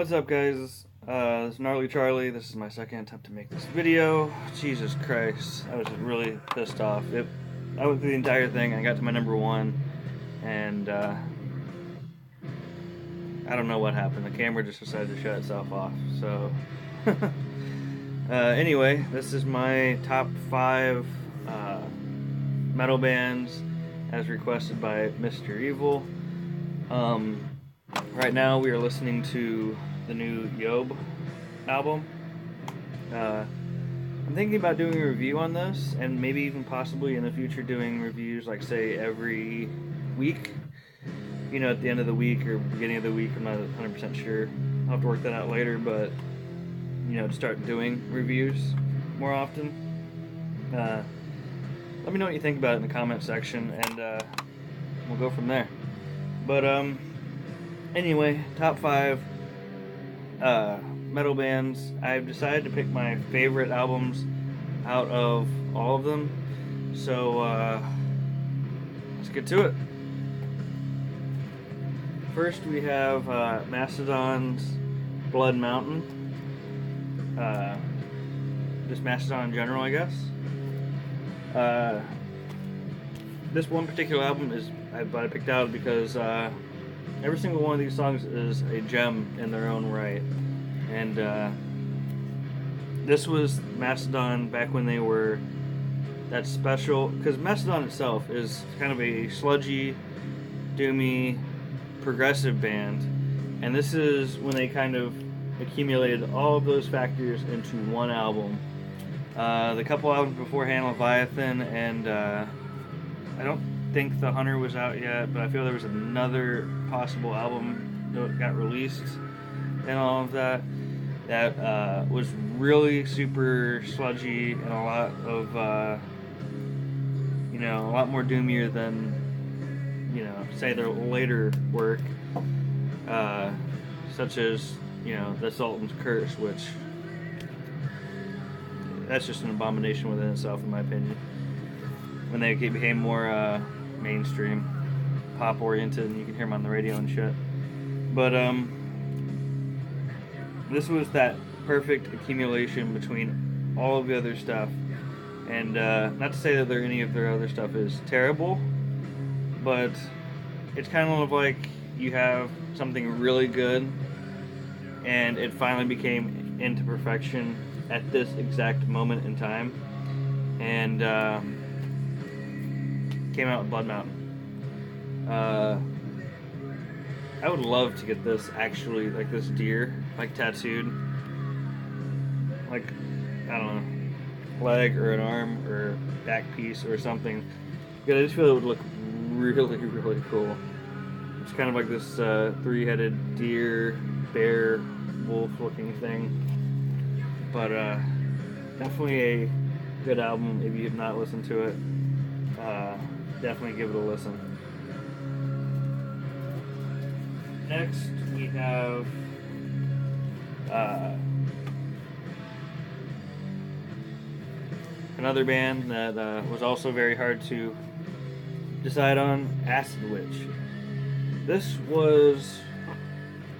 What's up, guys? This is Gnarly Charlie. This is my second attempt to make this video. Jesus Christ, I was really pissed off. I went through the entire thing. I got to my number one, and I don't know what happened. The camera just decided to shut itself off. So, anyway, this is my top 5 metal bands as requested by Mr. Evil. Right now we are listening to the new Yob album. I'm thinking about doing a review on this, and maybe even possibly in the future doing reviews like, say, every week. You know, at the end of the week or beginning of the week, I'm not 100% sure. I'll have to work that out later, but, you know, to start doing reviews more often. Let me know what you think about it in the comment section, and we'll go from there. But, anyway, top 5 metal bands. I've decided to pick my favorite albums out of all of them. So, let's get to it. First, we have Mastodon's Blood Mountain. Just Mastodon in general, I guess. This one particular album is I picked out because every single one of these songs is a gem in their own right. And this was Mastodon back when they were that special, because Mastodon itself is kind of a sludgy, doomy, progressive band, and this is when they kind of accumulated all of those factors into one album. The couple albums beforehand, Leviathan, and I don't think The Hunter was out yet, but I feel there was another possible album that got released and all of that was really super sludgy and a lot of a lot more doomier than, say, their later work, such as, The Sultan's Curse, which that's just an abomination within itself, in my opinion. When they became more mainstream, pop oriented, and you can hear them on the radio and shit. But this was that perfect accumulation between all of the other stuff, and not to say that any of their other stuff is terrible, but it's kind of like you have something really good, and it finally became into perfection at this exact moment in time, and came out with Blood Mountain. I would love to get this actually, like this deer, like tattooed, like, I don't know, leg or an arm or back piece or something. Because I just feel it would look really, really cool. It's kind of like this 3-headed deer, bear, wolf-looking thing. But definitely a good album. If you have not listened to it, definitely give it a listen. Next, we have another band that was also very hard to decide on, Acid Witch. This was,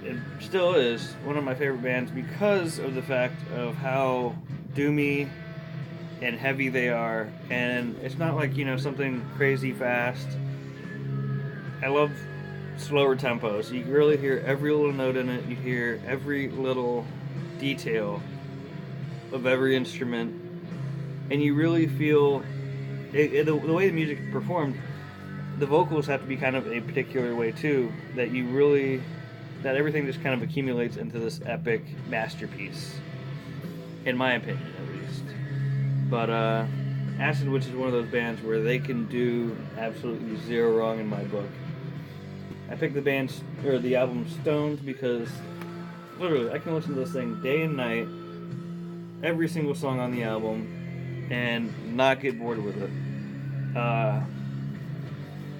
it still is, one of my favorite bands because of the fact of how doomy and heavy they are, and it's not like, something crazy fast. I love slower tempos. You really hear every little note in it. You hear every little detail of every instrument, and you really feel the way the music is performed. The vocals have to be kind of a particular way too, that everything just kind of accumulates into this epic masterpiece, in my opinion at least. But Acid Witch is one of those bands where they can do absolutely zero wrong in my book. I picked the album Stoned because literally I can listen to this thing day and night, every single song on the album, and not get bored with it.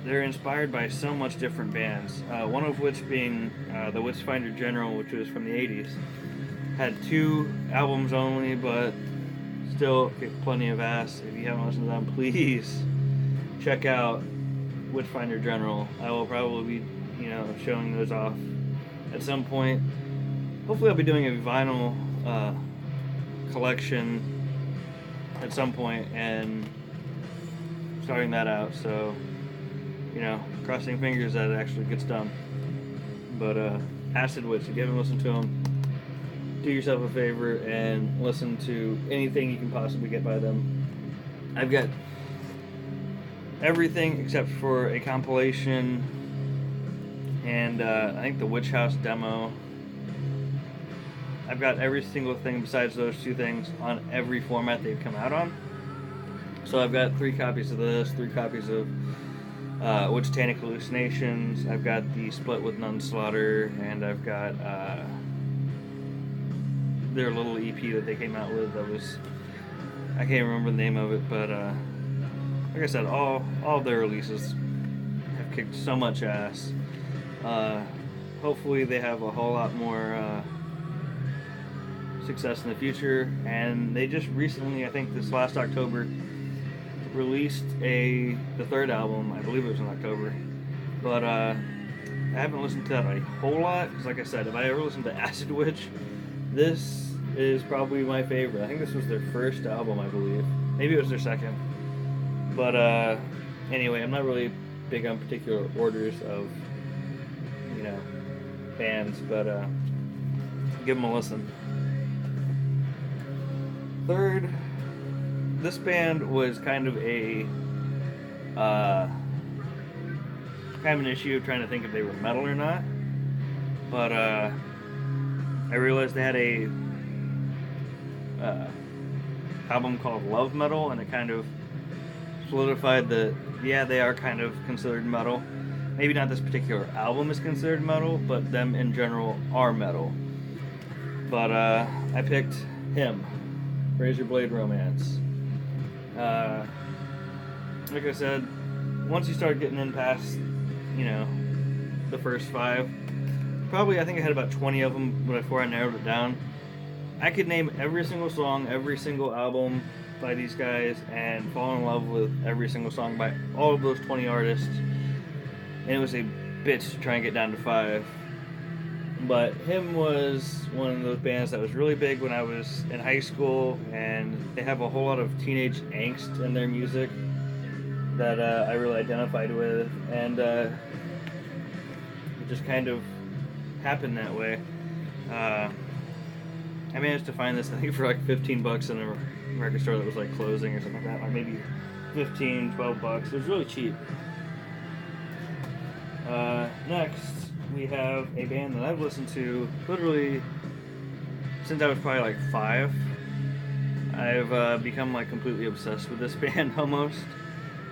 They're inspired by so much different bands, one of which being the Witchfinder General, which was from the 80s. Had 2 albums only, but still kick plenty of ass. If you haven't listened to them, please check out Witchfinder General. I will probably be, showing those off at some point. hopefully I'll be doing a vinyl collection at some point and starting that out, so, you know, crossing fingers that it actually gets done. But Acid Witch, if you haven't listened to them, do yourself a favor and listen to anything you can possibly get by them. I've got everything except for a compilation and I think the Witch House demo. I've got every single thing besides those two things on every format they've come out on. So I've got 3 copies of this, 3 copies of Witchtanic Hallucinations. I've got the split with Nun Slaughter, and I've got their little EP that they came out with that was, I can't remember the name of it, but like I said, all of their releases have kicked so much ass. Hopefully they have a whole lot more success in the future, and they just recently, I think this last October, released the 3rd album. I believe it was in October, but I haven't listened to that a whole lot, because like I said, if I ever listened to Acid Witch, this is probably my favorite. I think this was their 1st album, I believe. Maybe it was their 2nd. But anyway, I'm not really big on particular orders of, you know, bands, but give them a listen. 3rd, this band was kind of an issue of trying to think if they were metal or not, but I realized they had a album called Love Metal, and it kind of solidified that, yeah, they are kind of considered metal. Maybe not this particular album is considered metal, but them in general are metal. But I picked him, Razor Blade Romance. Like I said, once you start getting in past, you know, the first 5, probably I think I had about 20 of them before I narrowed it down. I could name every single song, every single album by these guys, and fall in love with every single song by all of those 20 artists. And it was a bitch to try and get down to 5. But him was one of those bands that was really big when I was in high school, and they have a whole lot of teenage angst in their music that I really identified with, and it just kind of happened that way. I managed to find this, I think, for like $15 in a record store that was like closing or something like that, or maybe $15-12. It was really cheap. Next, we have a band that I've listened to literally since I was probably like 5. I've become like completely obsessed with this band almost,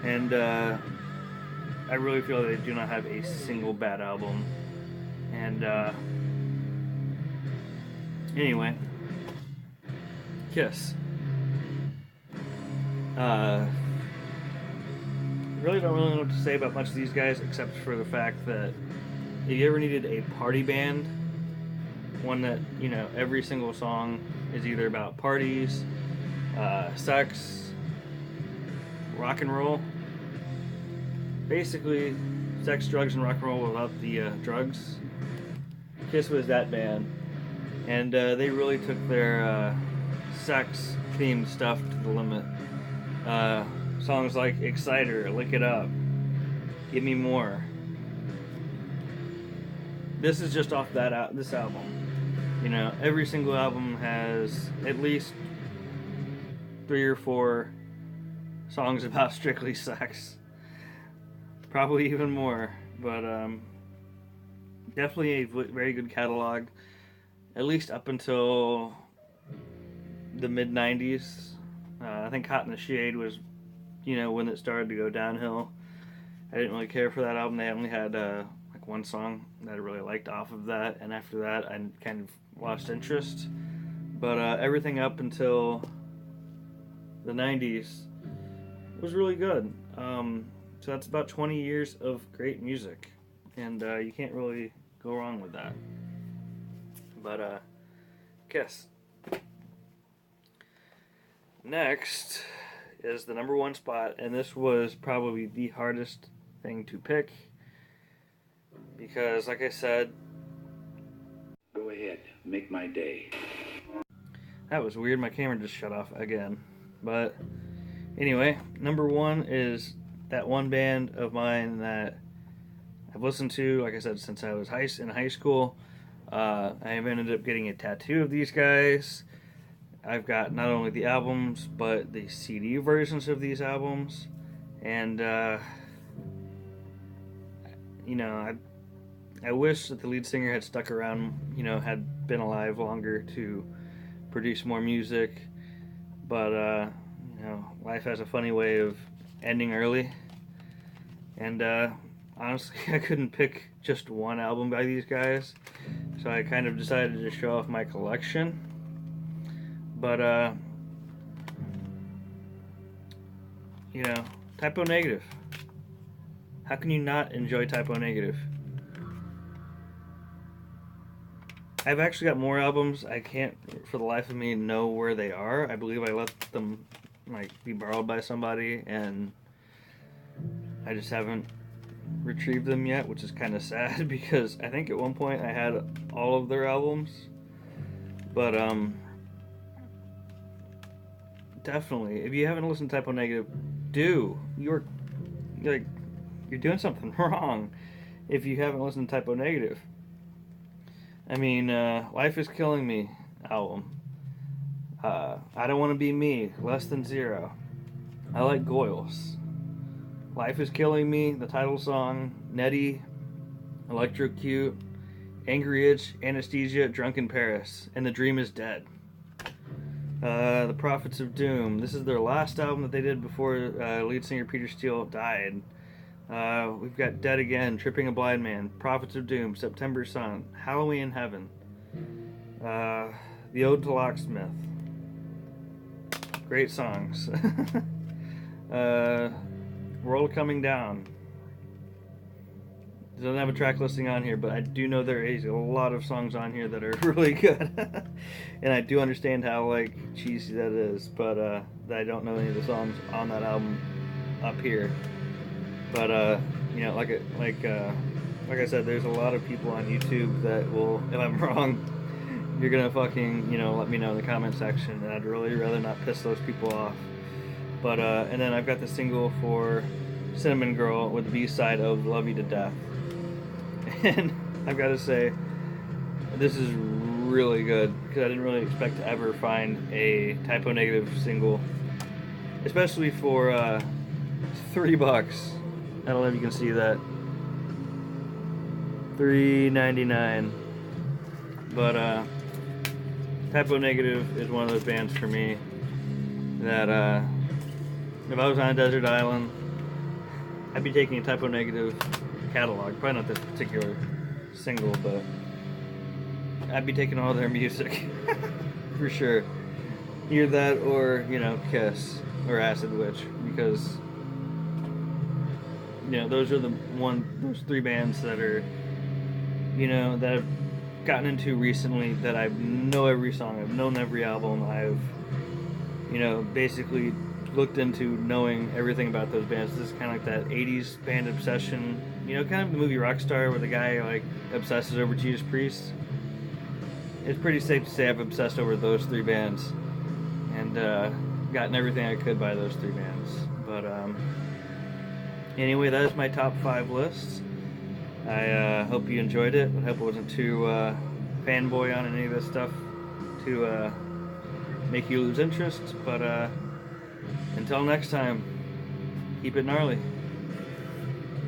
and I really feel they do not have a single bad album. And anyway, Kiss. Really don't really know what to say about much of these guys, except for the fact that if you ever needed a party band, one that, you know, every single song is either about parties, sex, rock and roll, basically sex, drugs, and rock and roll without the drugs, Kiss was that band. And they really took their sex-themed stuff to the limit. Songs like Exciter, Lick It Up, Give Me More. This is just off this album. You know, every single album has at least 3 or 4 songs about strictly sex. Probably even more, but definitely a very good catalog, at least up until the mid-90s. I think Hot in the Shade was, you know, when it started to go downhill. I didn't really care for that album. They only had like one song that I really liked off of that, and after that I kind of lost interest. But everything up until the 90s was really good. So that's about 20 years of great music, and you can't really go wrong with that. But Kiss. Next is the number 1 spot, and this was probably the hardest thing to pick because, like I said, go ahead. make my day. That was weird. My camera just shut off again. But anyway, number one is that one band of mine that I've listened to, like I said, since I was in high school. I have ended up getting a tattoo of these guys. I've got not only the albums, but the CD versions of these albums. And, you know, I wish that the lead singer had stuck around, you know, had been alive longer to produce more music. But, you know, life has a funny way of ending early. And, honestly, I couldn't pick just one album by these guys. So I kind of decided to show off my collection. But, you know, Typo Negative. How can you not enjoy Typo Negative? I've actually got more albums. I can't, for the life of me, know where they are. I believe I let them, like, be borrowed by somebody, and I just haven't retrieved them yet, which is kind of sad, because I think at one point I had all of their albums. But, definitely, if you haven't listened to Typo Negative, you're doing something wrong if you haven't listened to Typo Negative. I mean, Life is Killing Me album. I Don't Want to Be Me, Less Than Zero. I Like Goyles. Life is Killing Me, the title song, Nettie, Electrocute, Angry Itch, Anesthesia, Drunk in Paris, and The Dream is Dead. The Prophets of Doom. This is their last album that they did before lead singer Peter Steele died. We've got Dead Again, Tripping a Blind Man, Prophets of Doom, September Sun, Halloween in Heaven, The Ode to Locksmith. Great songs. World Coming Down. Doesn't have a track listing on here, but I do know there is a lot of songs on here that are really good. And I do understand how, like, cheesy that is, but I don't know any of the songs on that album up here. But you know, like I said, there's a lot of people on YouTube that will, if I'm wrong, you're gonna fucking, you know, let me know in the comment section, and I'd really rather not piss those people off. But and then I've got the single for Cinnamon Girl with the B-side of Love You to Death. And I've got to say, this is really good, because I didn't really expect to ever find a Typo Negative single, especially for $3. I don't know if you can see that. $3.99. But Typo Negative is one of those bands for me that if I was on a desert island, I'd be taking a Typo Negative catalog. Probably not this particular single, but I'd be taking all their music for sure. Either that or, you know, Kiss or Acid Witch, because, you know, those are those three bands that are, you know, that I've gotten into recently, that I know every song, I've known every album, I've, you know, basically looked into knowing everything about those bands. This is kind of like that 80s band obsession, you know, kind of the movie Rockstar, where the guy, like, obsesses over Judas Priest. It's pretty safe to say I've obsessed over those three bands, and gotten everything I could by those three bands. But anyway, that is my top 5 list. I hope you enjoyed it. I hope it wasn't too fanboy on any of this stuff to make you lose interest. But until next time, keep it gnarly.